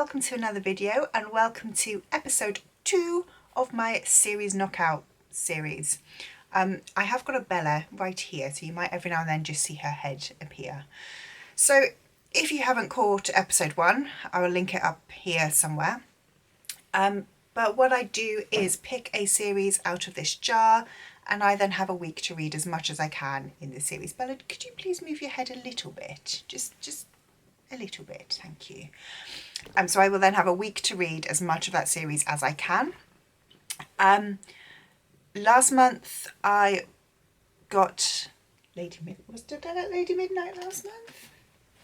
welcome to another video and welcome to episode 2 of my series knockout series. I have got a Bella right here, so you might every now and then just see her head appear. So if you haven't caught episode 1, I will link it up here somewhere. But what I do is pick a series out of this jar and I then have a week to read as much as I can in the series. Bella, could you please move your head a little bit? Just a little bit, thank you. So I will then have a week to read as much of that series as I can. Last month I got Lady Midnight last month?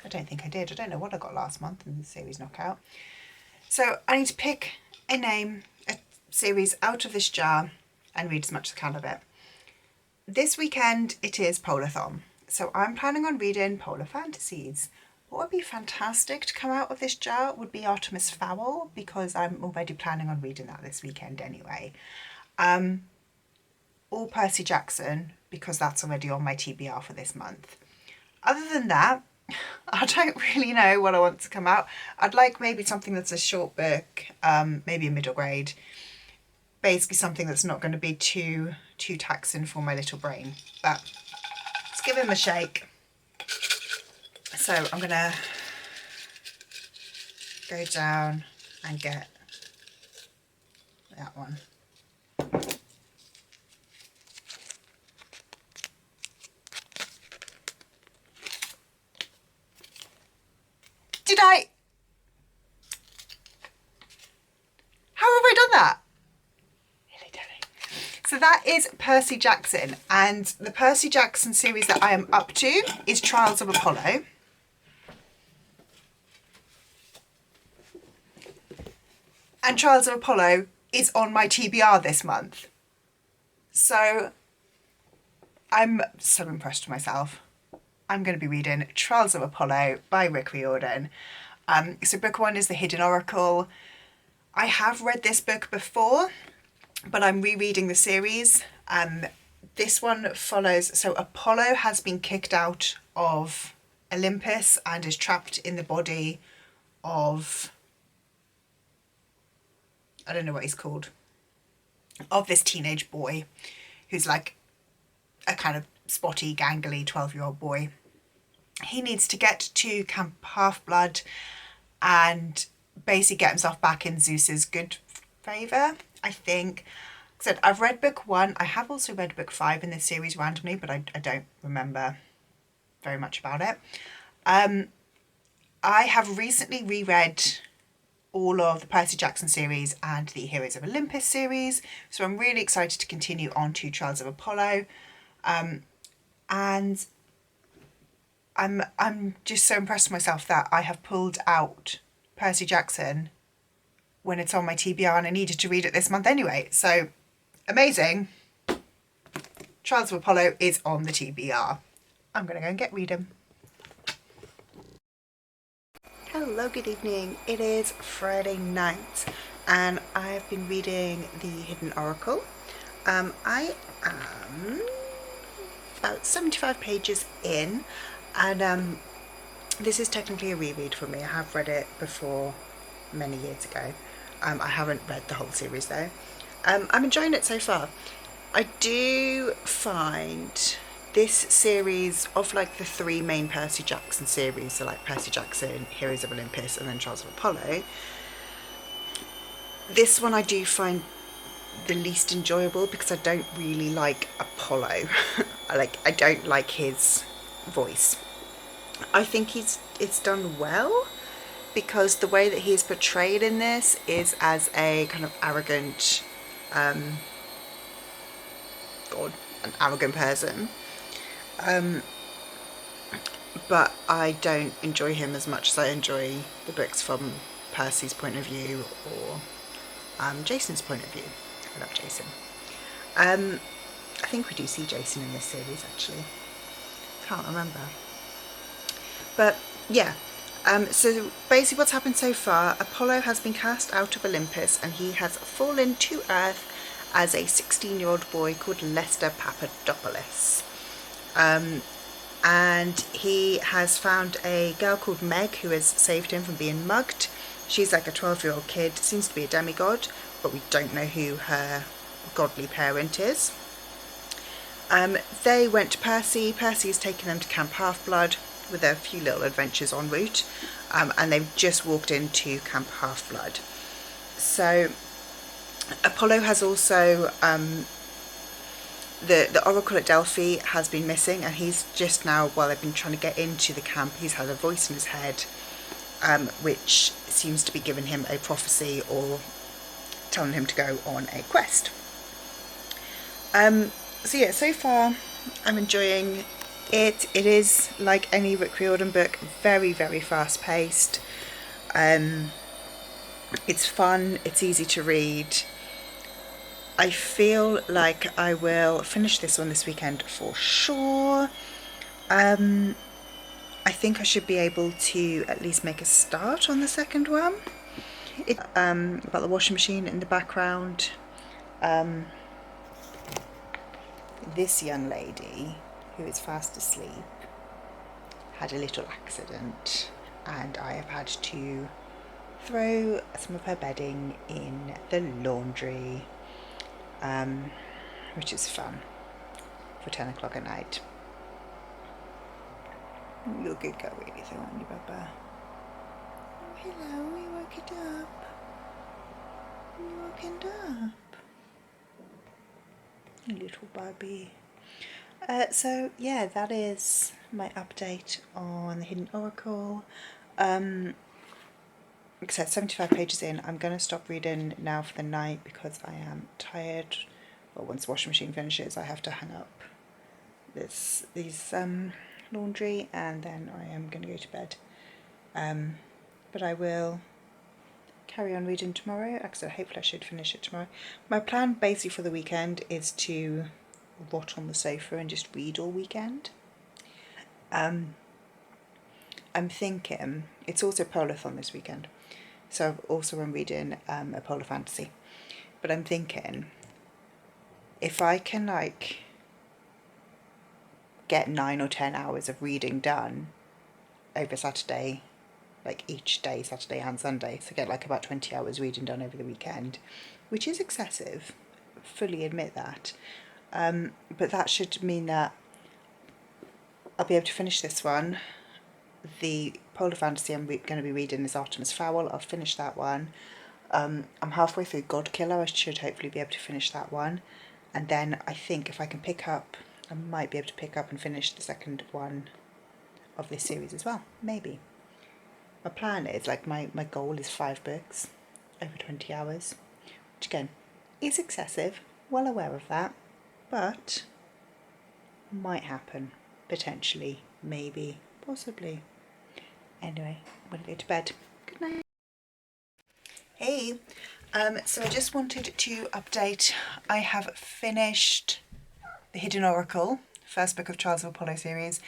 I don't think I did. I don't know what I got last month in the series knockout. So I need to pick a name, a series out of this jar and read as much as I can of it. This weekend it is Polathon, so I'm planning on reading Polar Fantasies. What would be fantastic to come out of this jar would be Artemis Fowl, because I'm already planning on reading that this weekend anyway. Or Percy Jackson, because that's already on my TBR for this month. Other than that, I don't really know what I want to come out. I'd like maybe something that's a short book, maybe a middle grade. Basically something that's not going to be too taxing for my little brain. But let's give him a shake. So I'm going to go down and get that one. Did I? How have I done that? Really, so that is Percy Jackson, and the Percy Jackson series that I am up to is Trials of Apollo. And Trials of Apollo is on my TBR this month. So I'm so impressed with myself. I'm going to be reading Trials of Apollo by Rick Riordan. So book 1 is The Hidden Oracle. I have read this book before, but I'm rereading the series. This one follows, so Apollo has been kicked out of Olympus and is trapped in the body of, I don't know what he's called, of this teenage boy who's like a kind of spotty, gangly 12-year-old boy. He needs to get to Camp Half-Blood and basically get himself back in Zeus's good favour, I think. Like I said, I've read book 1. I have also read book 5 in this series randomly, but I don't remember very much about it. I have recently reread all of the Percy Jackson series and the Heroes of Olympus series, so I'm really excited to continue on to Trials of Apollo. And I'm just so impressed with myself that I have pulled out Percy Jackson when it's on my TBR and I needed to read it this month anyway. So amazing. Trials of Apollo is on the TBR. I'm going to go and get reading. Hello, good evening. It is Friday night and I've been reading The Hidden Oracle. I am about 75 pages in, and this is technically a reread for me. I have read it before many years ago. I haven't read the whole series though. I'm enjoying it so far. I do find this series of like the 3 main Percy Jackson series, so like Percy Jackson, Heroes of Olympus and then Trials of Apollo, this one I do find the least enjoyable because I don't really like Apollo. I don't like his voice. I think it's done well because the way that he is portrayed in this is as a kind of arrogant an arrogant person. But I don't enjoy him as much as I enjoy the books from Percy's point of view or Jason's point of view. I love Jason. I think we do see Jason in this series actually. Can't remember. But yeah, so basically what's happened so far, Apollo has been cast out of Olympus and he has fallen to Earth as a 16-year-old boy called Lester Papadopoulos. And he has found a girl called Meg who has saved him from being mugged, She's like a 12-year-old kid, seems to be a demigod, but we don't know who her godly parent is. They went to Percy. Percy's taken them to Camp Half-Blood with a few little adventures en route, and they've just walked into Camp Half-Blood. So Apollo has also, the Oracle at Delphi has been missing, and he's just now, while they've been trying to get into the camp, he's had a voice in his head, which seems to be giving him a prophecy or telling him to go on a quest. So yeah, so far I'm enjoying it. It is, like any Rick Riordan book, very, very fast paced. It's fun, it's easy to read. I feel like I will finish this one this weekend for sure. I think I should be able to at least make a start on the second one. About the washing machine in the background. This young lady, who is fast asleep, had a little accident, and I have had to throw some of her bedding in the laundry, which is fun for 10 o'clock at night. You're a good girl, really, though, aren't you, Bubba? Oh, hello, you woke it up. You woke it up. Little Barbie. So yeah, that is my update on the Hidden Oracle. Like I said, 75 pages in. I'm going to stop reading now for the night because I am tired. Well, once the washing machine finishes, I have to hang up these laundry, and then I am going to go to bed. But I will carry on reading tomorrow. Like I said, hopefully I should finish it tomorrow. My plan basically for the weekend is to rot on the sofa and just read all weekend. I'm thinking, it's also Polathon this weekend, so also I'm reading a Polar Fantasy, but I'm thinking if I can like get 9 or 10 hours of reading done over Saturday, like each day, Saturday and Sunday, so get like about 20 hours reading done over the weekend, which is excessive, fully admit that, but that should mean that I'll be able to finish this one. The Polar Fantasy I'm going to be reading is Artemis Fowl. I'll finish that one. I'm halfway through God Killer. I should hopefully be able to finish that one, and then I think if I can pick up, I might be able to pick up and finish the second one of this series as well, maybe. My plan is, like, my goal is 5 books over 20 hours, which again is excessive, well aware of that, but might happen, potentially, maybe, possibly. Anyway, I'm going to go to bed. Good night. Hey, so I just wanted to update. I have finished The Hidden Oracle, first book of Trials of Apollo series.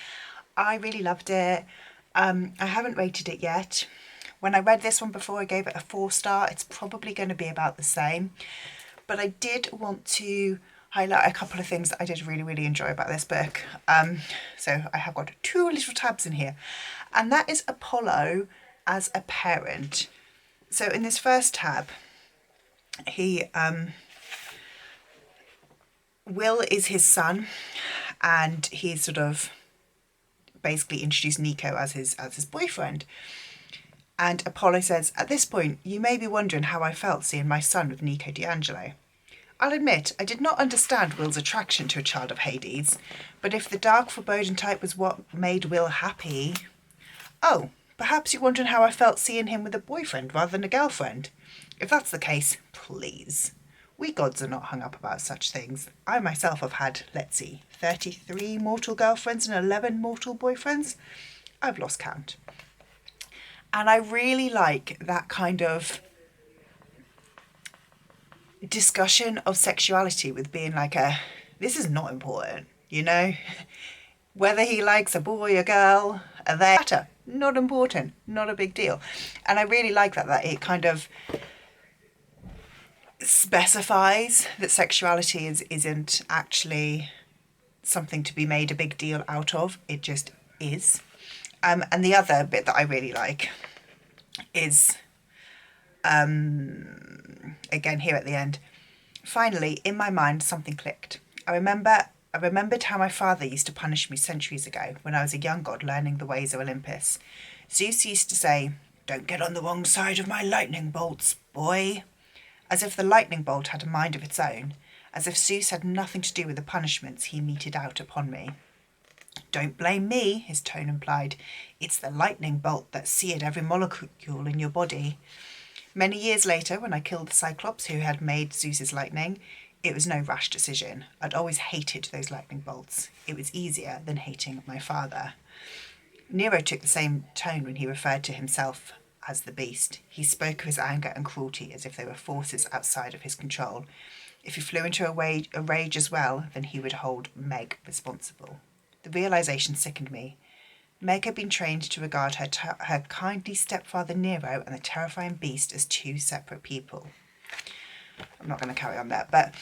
I really loved it. I haven't rated it yet. When I read this one before, I gave it a 4-star. It's probably going to be about the same. But I did want to highlight a couple of things that I did really, really enjoy about this book. So I have got 2 little tabs in here. And that is Apollo as a parent. So in this first tab, Will is his son, and he's sort of basically introduced Nico as his boyfriend. And Apollo says, "At this point, you may be wondering how I felt seeing my son with Nico D'Angelo. I'll admit, I did not understand Will's attraction to a child of Hades, but if the dark foreboding type was what made Will happy... Oh, perhaps you're wondering how I felt seeing him with a boyfriend rather than a girlfriend. If that's the case, please. We gods are not hung up about such things. I myself have had, let's see, 33 mortal girlfriends and 11 mortal boyfriends. I've lost count." And I really like that kind of discussion of sexuality with being like this is not important, you know? Whether he likes a boy or girl, they matter. Not important, not a big deal. And I really like that it kind of specifies that sexuality isn't actually something to be made a big deal out of. It just is. And the other bit that I really like is Again, here at the end. Finally, in my mind, something clicked. I remembered how my father used to punish me centuries ago when I was a young god learning the ways of Olympus. Zeus used to say, "Don't get on the wrong side of my lightning bolts, boy." As if the lightning bolt had a mind of its own, as if Zeus had nothing to do with the punishments he meted out upon me. "Don't blame me," his tone implied. "It's the lightning bolt that seared every molecule in your body." Many years later, when I killed the Cyclops who had made Zeus's lightning, it was no rash decision. I'd always hated those lightning bolts. It was easier than hating my father. Nero took the same tone when he referred to himself as the beast. He spoke of his anger and cruelty as if they were forces outside of his control. If he flew into a rage as well, then he would hold Meg responsible. The realization sickened me. Meg had been trained to regard her kindly stepfather Nero and the terrifying beast as two separate people. I'm not going to carry on there, but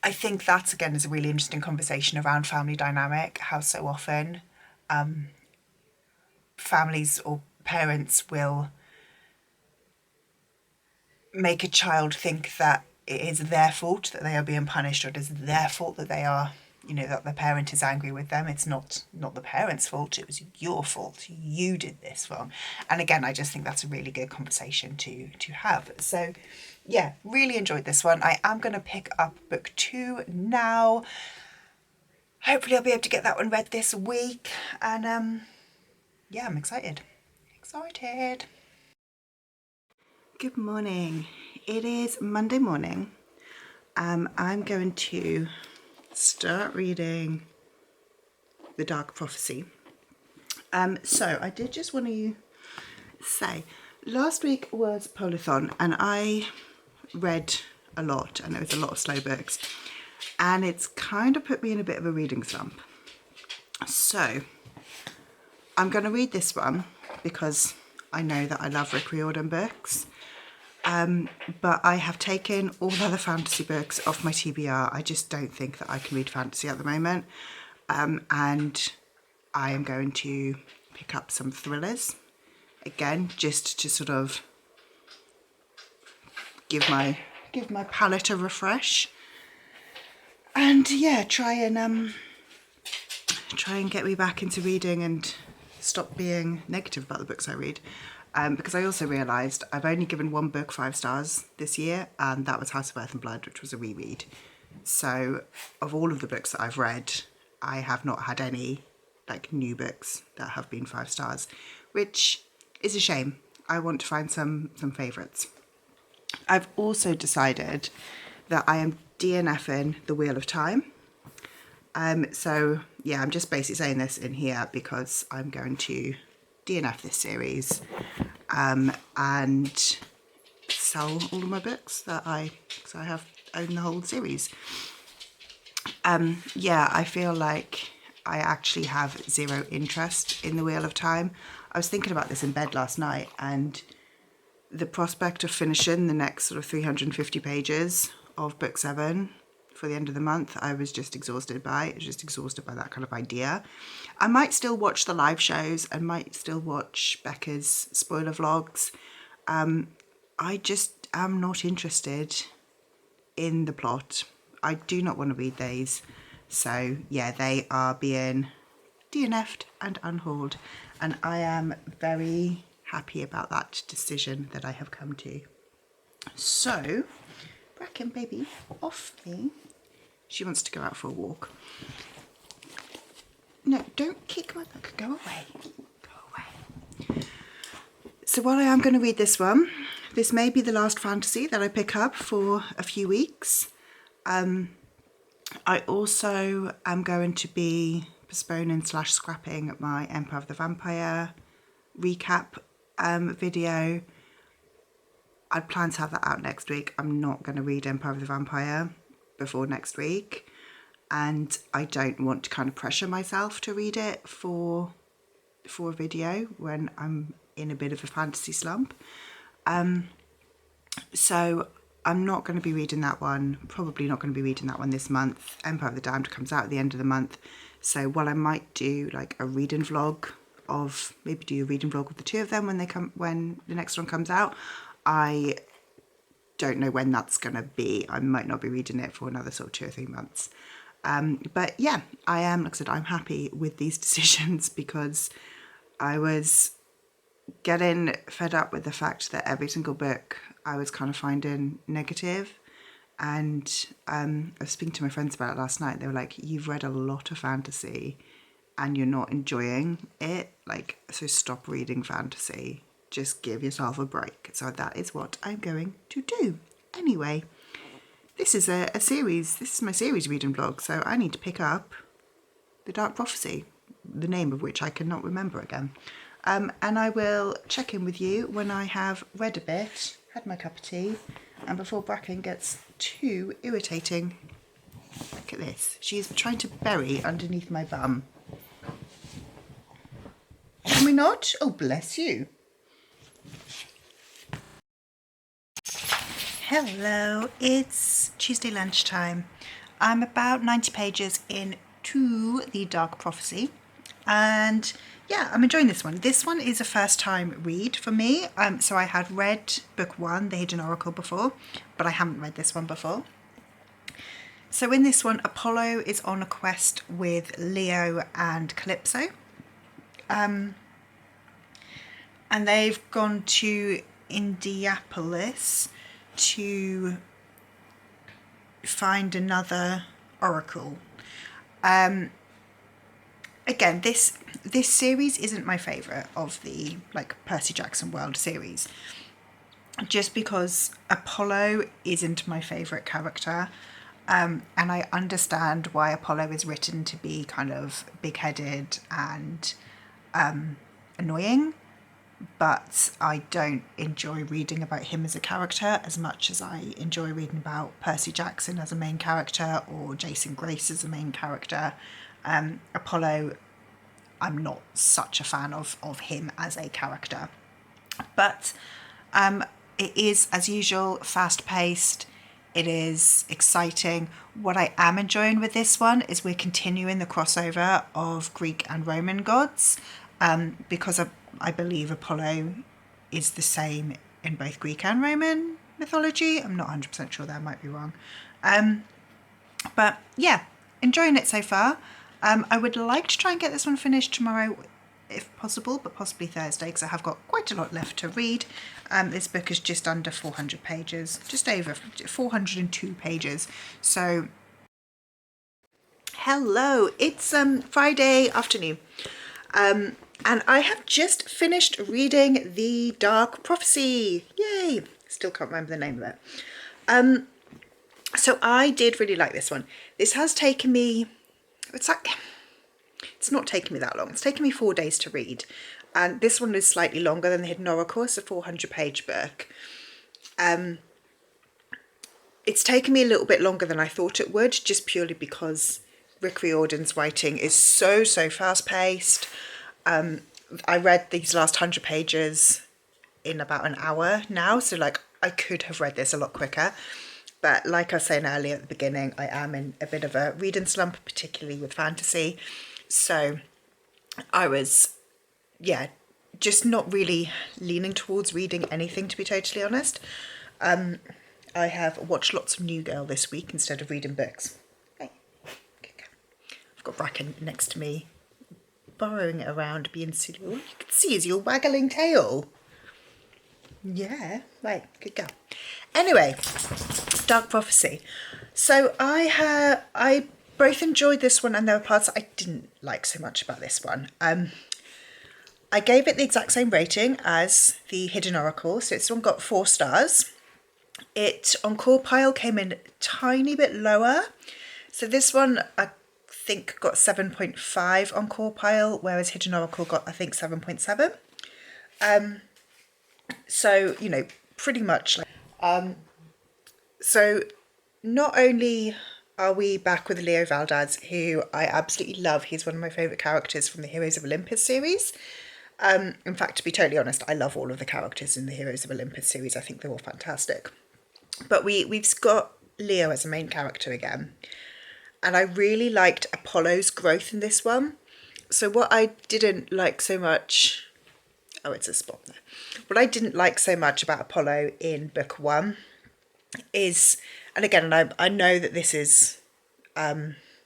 I think that, again, is a really interesting conversation around family dynamic, how so often families or parents will make a child think that it is their fault that they are being punished, or it is their fault that they are, that the parent is angry with them. It's not the parent's fault, it was your fault. You did this wrong. And again, I just think that's a really good conversation to have. So yeah, really enjoyed this one. I am going to pick up book 2 now. Hopefully I'll be able to get that one read this week. And yeah, I'm excited. Good morning. It is Monday morning. I'm going to start reading The Dark Prophecy. So I did just want to say, last week was Polathon and I read a lot, and it was a lot of slow books, and it's kind of put me in a bit of a reading slump. So I'm going to read this one because I know that I love Rick Riordan books. But I have taken all other fantasy books off my TBR. I just don't think that I can read fantasy at the moment. And I am going to pick up some thrillers. Again, just to sort of give my palate a refresh. And yeah, try and get me back into reading and stop being negative about the books I read. Because I also realised I've only given one book 5 stars this year, and that was House of Earth and Blood, which was a reread. So of all of the books that I've read, I have not had any new books that have been 5 stars, which is a shame. I want to find some favourites. I've also decided that I am DNFing The Wheel of Time. So yeah, I'm just basically saying this in here because I'm going to DNF this series and sell all of my books that I have owned the whole series. Yeah, I feel like I actually have zero interest in The Wheel of Time. I was thinking about this in bed last night, and the prospect of finishing the next sort of 350 pages of book 7 for the end of the month, I was just exhausted by. I was just exhausted by that kind of idea. I might still watch the live shows. I might still watch Becca's spoiler vlogs. I just am not interested in the plot. I do not want to read these. So yeah, they are being DNF'd and unhauled. And I am very happy about that decision that I have come to. So, Bracken, baby, off me. She wants to go out for a walk. No, don't kick my book. Go away. Go away. So while I am going to read this one, this may be the last fantasy that I pick up for a few weeks. I also am going to be postponing / scrapping my Empire of the Vampire recap video. I plan to have that out next week. I'm not going to read Empire of the Vampire before next week, and I don't want to kind of pressure myself to read it for a video when I'm in a bit of a fantasy slump. So I'm not going to be reading that one, probably not going to be reading that one this month. Empire of the Damned comes out at the end of the month, so while I might do a reading vlog of, maybe do a reading vlog with the 2 of them when the next one comes out, I don't know when that's going to be. I might not be reading it for another sort of 2 or 3 months. But yeah, I am, like I said, I'm happy with these decisions because I was getting fed up with the fact that every single book I was kind of finding negative. And I was speaking to my friends about it last night. They were like, you've read a lot of fantasy and you're not enjoying it. Like, so stop reading fantasy. Just give yourself a break. So that is what I'm going to do. Anyway, this is a series. This is my series reading vlog. So I need to pick up The Dark Prophecy, the name of which I cannot remember again. And I will check in with you when I have read a bit, had my cup of tea, and before Bracken gets too irritating. Look at this. She's trying to bury underneath my bum. Can we not? Oh, bless you. Hello, it's Tuesday lunchtime. I'm about 90 pages into The Dark Prophecy. And yeah, I'm enjoying this one. This one is a first time read for me. So I had read book 1, The Hidden Oracle, before, but I haven't read this one before. So in this one, Apollo is on a quest with Leo and Calypso. And they've gone to Indianapolis to find another oracle. Again, this series isn't my favourite of the Percy Jackson World series, just because Apollo isn't my favourite character, and I understand why Apollo is written to be kind of big-headed and annoying, but I don't enjoy reading about him as a character as much as I enjoy reading about Percy Jackson as a main character or Jason Grace as a main character. Apollo, I'm not such a fan of him as a character. But it is, as usual, fast-paced. It is exciting. What I am enjoying with this one is we're continuing the crossover of Greek and Roman gods, because I believe Apollo is the same in both Greek and Roman mythology. I'm not 100% sure, that I might be wrong. But yeah, enjoying it so far. I would like to try and get this one finished tomorrow if possible, but possibly Thursday, because I have got quite a lot left to read. This book is just under 400 pages, just over 402 pages. So hello, it's Friday afternoon. And I have just finished reading The Dark Prophecy. Yay! Still can't remember the name of it. So I did really like this one. This has taken me, it's not taken me that long. It's taken me 4 days to read. And this one is slightly longer than The Hidden Oracle. It's a 400-page book. It's taken me a little bit longer than I thought it would, just purely because Rick Riordan's writing is so fast-paced. I read these last 100 pages in about an hour now, so I could have read this a lot quicker. But like I was saying earlier at the beginning, I am in a bit of a reading slump, particularly with fantasy. So I was, just not really leaning towards reading anything, to be totally honest. I have watched lots of New Girl this week instead of reading books. Hey, I've got Bracken next to me, burrowing around, being silly. All you can see is your waggling tail. Yeah, right, good girl. Anyway, Dark Prophecy. So I both enjoyed this one, and there were parts I didn't like so much about this one. I gave it the exact same rating as The Hidden Oracle, so this one got 4 stars. It on Core Pile came in a tiny bit lower. So this one I think got 7.5 on Core Pile, whereas Hidden Oracle got, I think, 7.7. So, pretty much. So not only are we back with Leo Valdez, who I absolutely love. He's one of my favourite characters from the Heroes of Olympus series. In fact, to be totally honest, I love all of the characters in the Heroes of Olympus series. I think they're all fantastic. But we've got Leo as a main character again. And I really liked Apollo's growth in this one. So what I didn't like so much Oh, it's a spot there. What I didn't like so much about Apollo in book 1 is, and again, I know that this is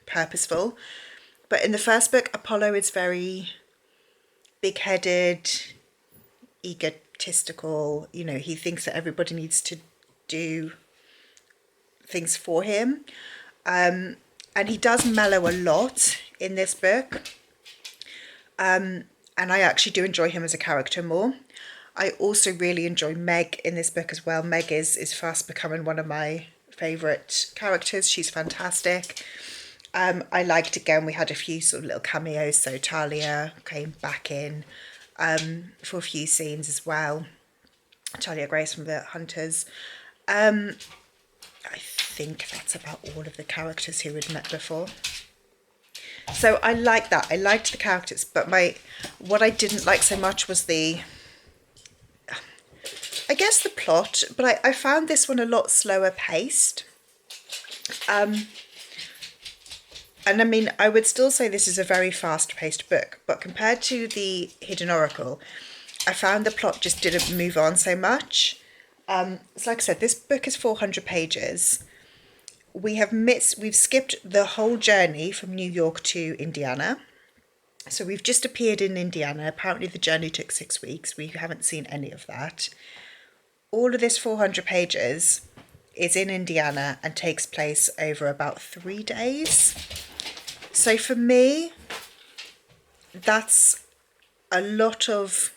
purposeful, but in the first book, Apollo is very big-headed, egotistical. You know, he thinks that everybody needs to do things for him. And he does mellow a lot in this book. And I actually do enjoy him as a character more. I also really enjoy Meg in this book as well. Meg is fast becoming one of my favourite characters. She's fantastic. I liked, again, we had a few sort of little cameos. So Talia came back in for a few scenes as well. Talia Grace from the Hunters. I think that's about all of the characters who we'd met before. So I like that. I liked the characters, but what I didn't like so much was the plot, but I found this one a lot slower paced. And I mean, I would still say this is a very fast paced book, but compared to the Hidden Oracle, I found the plot just didn't move on so much. So like I said, this book is 400 pages. We've skipped the whole journey from New York to Indiana. So we've just appeared in Indiana. Apparently the journey took 6 weeks. We haven't seen any of that. All of this 400 pages is in Indiana and takes place over about 3 days. So for me, that's a lot of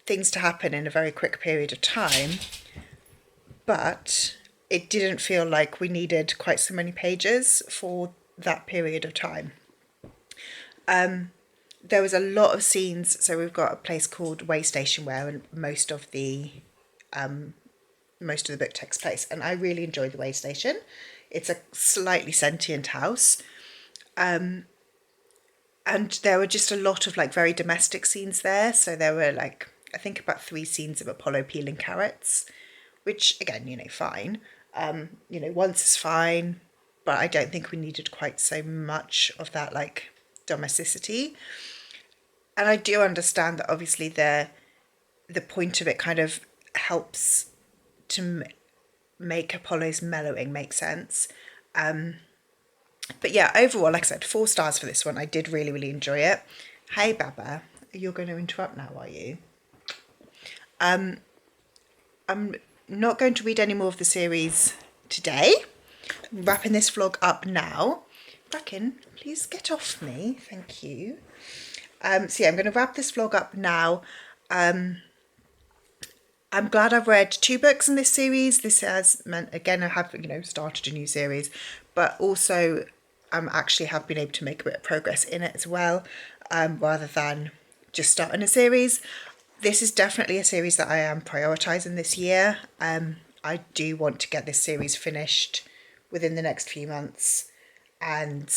things to happen in a very quick period of time, but it didn't feel like we needed quite so many pages for that period of time. There was a lot of scenes. So we've got a place called Way Station where most of the book takes place, and I really enjoyed the Way Station. It's a slightly sentient house, and there were just a lot of like very domestic scenes there. So there were like, I think about 3 scenes of Apollo peeling carrots, which again, you know, fine. You know, once is fine, but I don't think we needed quite so much of that like domesticity. And I do understand that obviously the point of it kind of helps to make Apollo's mellowing make sense. But yeah, overall, like I said, 4 stars for this one. I did really, really enjoy it. Hey, Baba, you're going to interrupt now, are you? I'm not going to read any more of the series today. I'm wrapping this vlog up now. Bracken, please get off me. Thank you. So yeah, I'm going to wrap this vlog up now. I'm glad I've read 2 books in this series. This has meant, again, I have, you know, started a new series, but also actually have been able to make a bit of progress in it as well, rather than just starting a series. This is definitely a series that I am prioritising this year. I do want to get this series finished within the next few months. And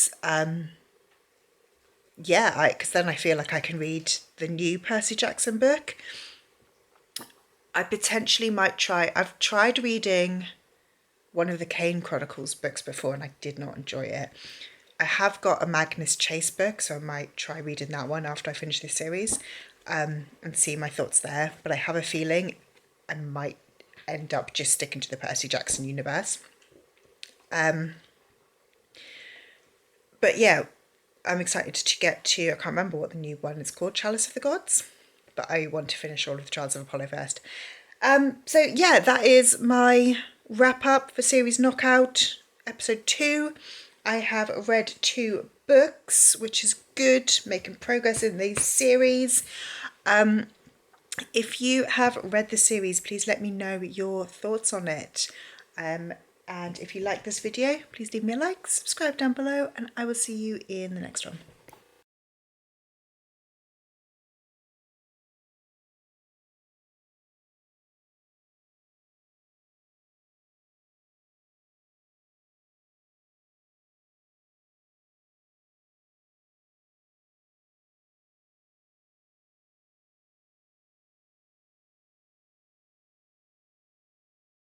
yeah, because then I feel like I can read the new Percy Jackson book. I potentially might try. I've tried reading one of the Kane Chronicles books before and I did not enjoy it. I have got a Magnus Chase book, so I might try reading that one after I finish this series, and see my thoughts there. But I have a feeling I might end up just sticking to the Percy Jackson universe. But yeah, I'm excited to get to, I can't remember what the new one is called, Chalice of the Gods, but I want to finish all of the Trials of Apollo first. So yeah, that is my wrap up for series Knockout episode 2. I have read 2 books, which is good, making progress in these series. If you have read the series, please let me know your thoughts on it. And if you like this video, please leave me a like, subscribe down below, and I will see you in the next one.